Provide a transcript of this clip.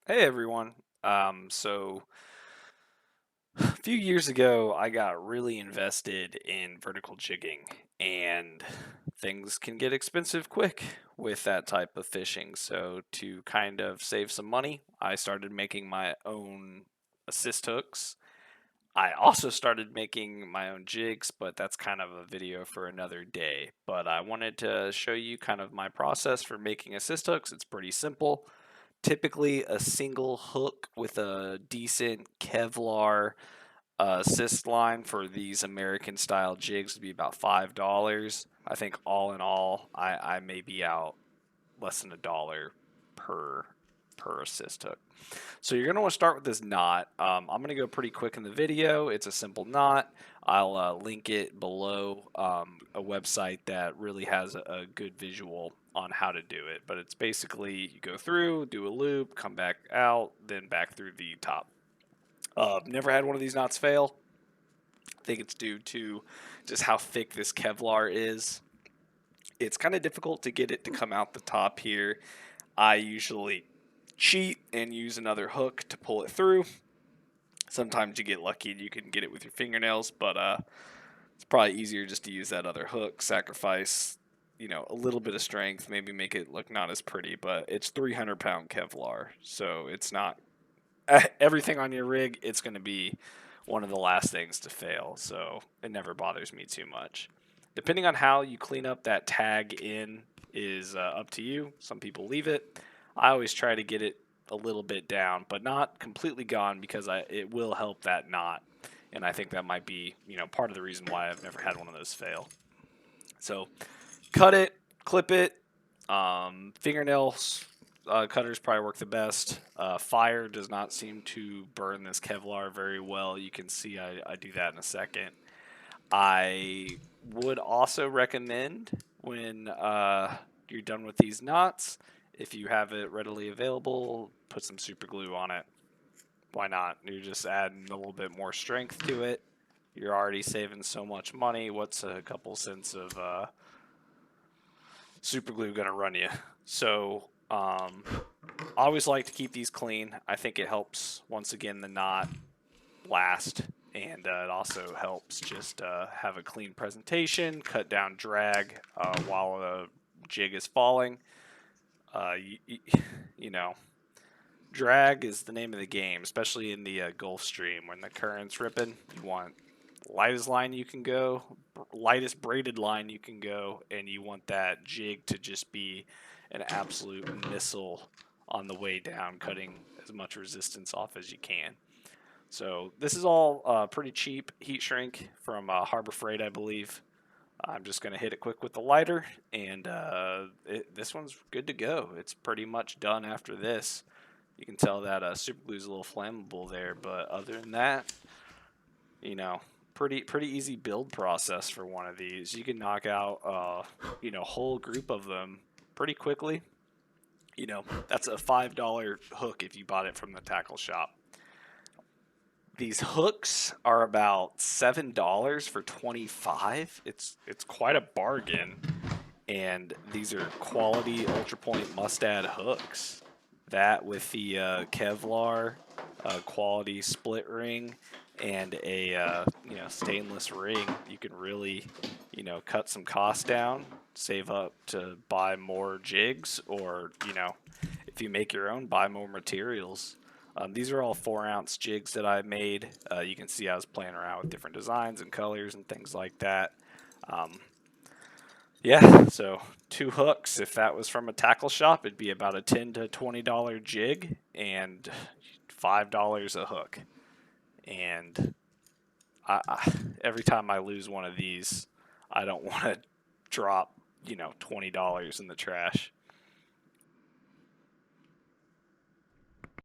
Hey everyone. So a few years ago, I got really invested in vertical jigging, and things can get expensive quick with that type of fishing. So to kind of save some money, I started making my own assist hooks. I also started making my own jigs, but that's kind of a video for another day. But I wanted to show you kind of my process for making assist hooks. It's pretty simple. Typically, a single hook with a decent Kevlar assist line for these American style jigs would be about $5. I think all in all, I may be out less than $1 per assist hook. So you're going to want to start with this knot. I'm going to go pretty quick in the video. It's a simple knot. I'll link it below a website that really has a good visual on how to do it. But it's basically you go through, do a loop, come back out, then back through the top. Never had one of these knots fail. I think it's due to just how thick this Kevlar is. It's kind of difficult to get it to come out the top here. I usually cheat and use another hook to pull it through. Sometimes you get lucky and you can get it with your fingernails, but it's probably easier just to use that other hook, sacrifice, a little bit of strength, maybe make it look not as pretty, but it's 300-pound Kevlar, so it's not everything on your rig. It's going to be one of the last things to fail, so it never bothers me too much. Depending on how you clean up that tag in is up to you. Some people leave it. I always try to get it a little bit down, but not completely gone because it will help that knot. And I think that might be, part of the reason why I've never had one of those fail. So cut it, clip it. Fingernails cutters probably work the best. Fire does not seem to burn this Kevlar very well. You can see I do that in a second. I would also recommend when you're done with these knots, if you have it readily available, put some super glue on it. Why not? You're just adding a little bit more strength to it. You're already saving so much money. What's a couple cents of super glue going to run you? So, I always like to keep these clean. I think it helps, once again, the knot last, and it also helps just have a clean presentation, cut down drag while the jig is falling. Uh, you, you know, drag is the name of the game, especially in the Gulf Stream when the current's ripping. You want lightest line you can go, lightest braided line you can go, and you want that jig to just be an absolute missile on the way down, cutting as much resistance off as you can. So this is all pretty cheap heat shrink from Harbor Freight, I believe. I'm just going to hit it quick with the lighter, and this one's good to go. It's pretty much done after this. You can tell that super glue is a little flammable there, but other than that, you know, pretty easy build process for one of these. You can knock out whole group of them pretty quickly. That's a $5 hook if you bought it from the tackle shop. These hooks are about $7 for 25. It's quite a bargain, and these are quality ultra point mustad hooks. That with the Kevlar quality split ring and a stainless ring, you can really cut some costs down, save up to buy more jigs, or if you make your own, buy more materials. These are all 4-ounce jigs that I made. You can see I was playing around with different designs and colors and things like that. Um, yeah, so 2 hooks. If that was from a tackle shop, it'd be about a $10 to $20 jig and $5 a hook. And every time I lose one of these, I don't want to drop $20 in the trash.